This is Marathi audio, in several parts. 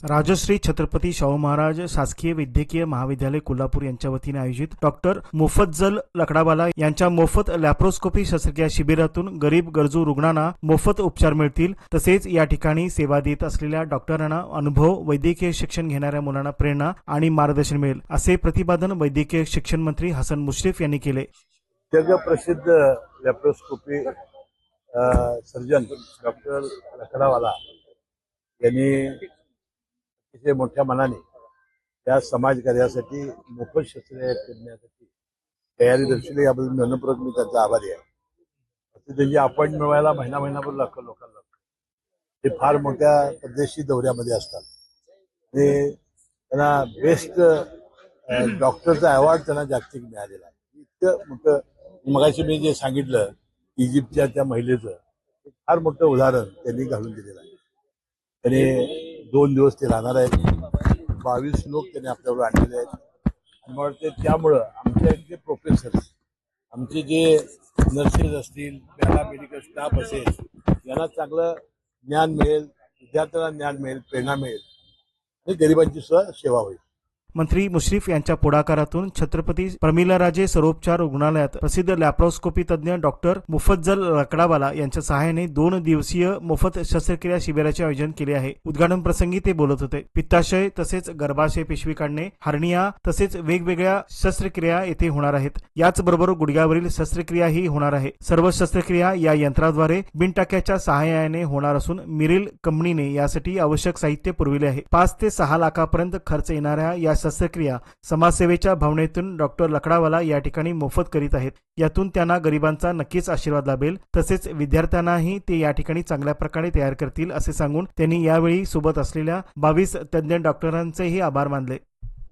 राजश्री छत्रपती शाहू महाराज शासकीय वैद्यकीय महाविद्यालय कोल्हापूर यांच्या वतीने आयोजित डॉक्टर मुफज्जल लकडावाला यांच्या मोफत लॅप्रोस्कोपी शस्त्रक्रिया शिबिरातून गरीब गरजू रुग्णांना मोफत उपचार मिळतील, तसेच या ठिकाणी सेवा देत असलेल्या डॉक्टरांना अनुभव, वैद्यकीय शिक्षण घेणाऱ्या मुलांना प्रेरणा आणि मार्गदर्शन मिळेल, असे प्रतिपादन वैद्यकीय शिक्षण मंत्री हसन मुश्रीफ यांनी केले. जगप्रसिद्ध लॅप्रोस्कोपी सर्जन डॉक्टर लकडावाला यांनी अतिशय मोठ्या मनाने त्या समाजकार्यासाठी मोफत शस्त्रक्रिया करण्यासाठी तयारी दर्शवली. याबद्दल मी मनपूर्वक त्यांचा आभारी आहे. त्यांची अपॉइंटमेंट मिळवायला महिनाभर लागतो लोकांना. ते फार मोठ्या परदेशी दौऱ्यामध्ये असतात आणि त्यांना बेस्ट डॉक्टरचा अवॉर्ड त्यांना जागतिक मिळालेला आहे. इतकं मोठं मगाशी मी जे सांगितलं इजिप्तच्या त्या महिलेचं फार मोठं उदाहरण त्यांनी घालून दिलेलं आहे. त्यांनी 2 दिवस ते राहणार आहेत. 22 लोक त्यांनी आपल्यावर आणलेले आहेत. आणि मला वाटतं त्यामुळं आमच्या इथले प्रोफेसर्स, आमचे जे नर्सेस असतील, पॅरामेडिकल स्टाफ असेल, यांना चांगलं ज्ञान मिळेल, विद्यार्थ्यांना ज्ञान मिळेल, प्रेरणा मिळेल आणि गरिबांची सुद्धा सेवा होईल. मंत्री मुश्रीफ यांच्या पुढाकारातून छत्रपती प्रमिलाराजे सर्वोपचार रुग्णालयात प्रसिद्ध लॅप्रोस्कोपी तज्ज्ञ डॉक्टर मुफज्जल लकडावाला यांच्या सहाय्याने 2 दिवसीय मोफत शस्त्रक्रिया शिबिराचे आयोजन केले आहे. उद्घाटन प्रसंगी ते बोलत होते. पित्ताशय तसेच गर्भाशय पिशवी काढणे, हार्निया तसेच वेगवेगळ्या शस्त्रक्रिया येथे होणार आहेत. याचबरोबर गुडघ्यावरील शस्त्रक्रियाही होणार आहे. सर्व शस्त्रक्रिया या यंत्राद्वारे बिनटाक्याच्या सहाय्याने होणार असून मिरिल कंपनीने यासाठी आवश्यक साहित्य पुरविले आहे. 5 ते 6 लाखापर्यंत खर्च येणाऱ्या या शस्त्रक्रिया समाजसेवेच्या भावनेतून डॉक्टर लकडावाला या ठिकाणी मोफत करीत आहेत. यातून त्यांना गरिबांचा नक्कीच आशीर्वाद लाभेल, तसेच विद्यार्थ्यांनाही ते या ठिकाणी चांगल्या प्रकारे तयार करतील, असे सांगून त्यांनी यावेळी सोबत असलेल्या 22 तज्ज्ञ डॉक्टरांचेही आभार मानले.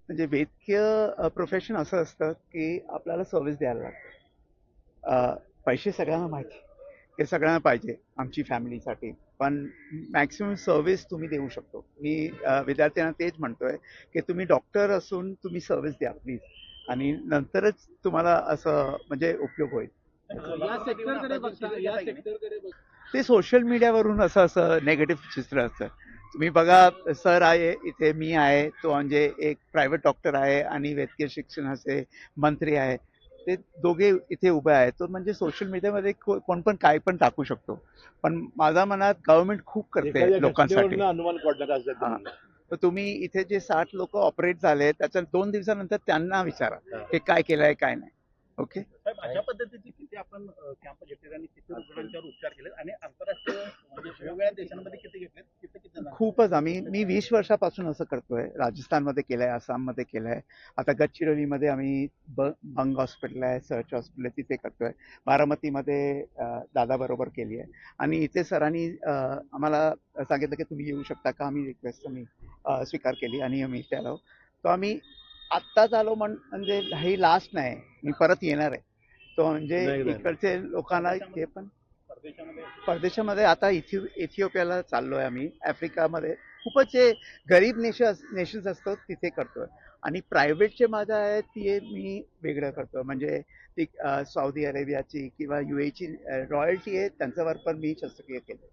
म्हणजे वैद्यकीय प्रोफेशन असं असतं की आपल्याला सर्व्हिस द्यायला लागतं. पैसे सगळ्यांना माहिती, हे सगळ्यांना पाहिजे आमची फॅमिलीसाठी, पण मॅक्सिमम सर्व्हिस तुम्ही देऊ शकतो. मी विद्यार्थ्यांना तेच म्हणतोय की तुम्ही डॉक्टर असून तुम्ही सर्व्हिस द्या प्लीज, आणि नंतरच तुम्हाला असं म्हणजे उपयोग होईल. ते सोशल मीडियावरून असं नेगेटिव्ह चित्र असतं. तुम्ही बघा, सर आहे इथे, मी आहे, तो म्हणजे एक प्रायव्हेट डॉक्टर आहे आणि वैद्यकीय शिक्षणाचे मंत्री आहे, ते दोघे इथे उभे आहेत. तो म्हणजे सोशल मीडियामध्ये कोण पण काय पण टाकू शकतो, पण माझ्या मनात गव्हर्नमेंट खूप करते लोकांसाठी. तर तुम्ही इथे जे 60 लोक ऑपरेट झाले त्याच्या 2 दिवसानंतर त्यांना विचारा हे काय केलंय काय नाही. ओके, अशा पद्धतीचे किती आपण कॅम्प घेतले आणि किती रुग्णांच्यावर उपचार केले आणि आंतरराष्ट्रीय म्हणजे वेगवेगळ्या देशांमध्ये किती घेतले, किती खूपच. मी 20 वर्षापासून असं करतोय. राजस्थानमध्ये केलंय, आसाममध्ये केलंय, आता गडचिरोलीमध्ये आम्ही बंग हॉस्पिटल आहे, सर्च हॉस्पिटल आहे, तिथे करतोय. बारामतीमध्ये दादाबरोबर केली आहे. आणि इथे सरांनी आम्हाला सांगितलं की तुम्ही येऊ शकता का. आम्ही रिक्वेस्ट आम्ही स्वीकार केली आणि आम्ही इथे आलो. तो आम्ही आत्ताच आलो म्हणजे ही लास्ट नाही, मी परत येणार आहे. तो म्हणजे इकडचे लोकांना हे पण परदेशामध्ये आता इथिओपियाला चाललोय आम्ही, आफ्रिकामध्ये खूपच जे गरीब नेशन्स असतात तिथे करतोय. आणि प्रायव्हेट जे माझं आहे ते मी वेगळं करतो. म्हणजे ती सौदी अरेबियाची किंवा UAE ची रॉयल्टी आहे, त्यांच्यावर पण मी शस्त्रक्रिया केली.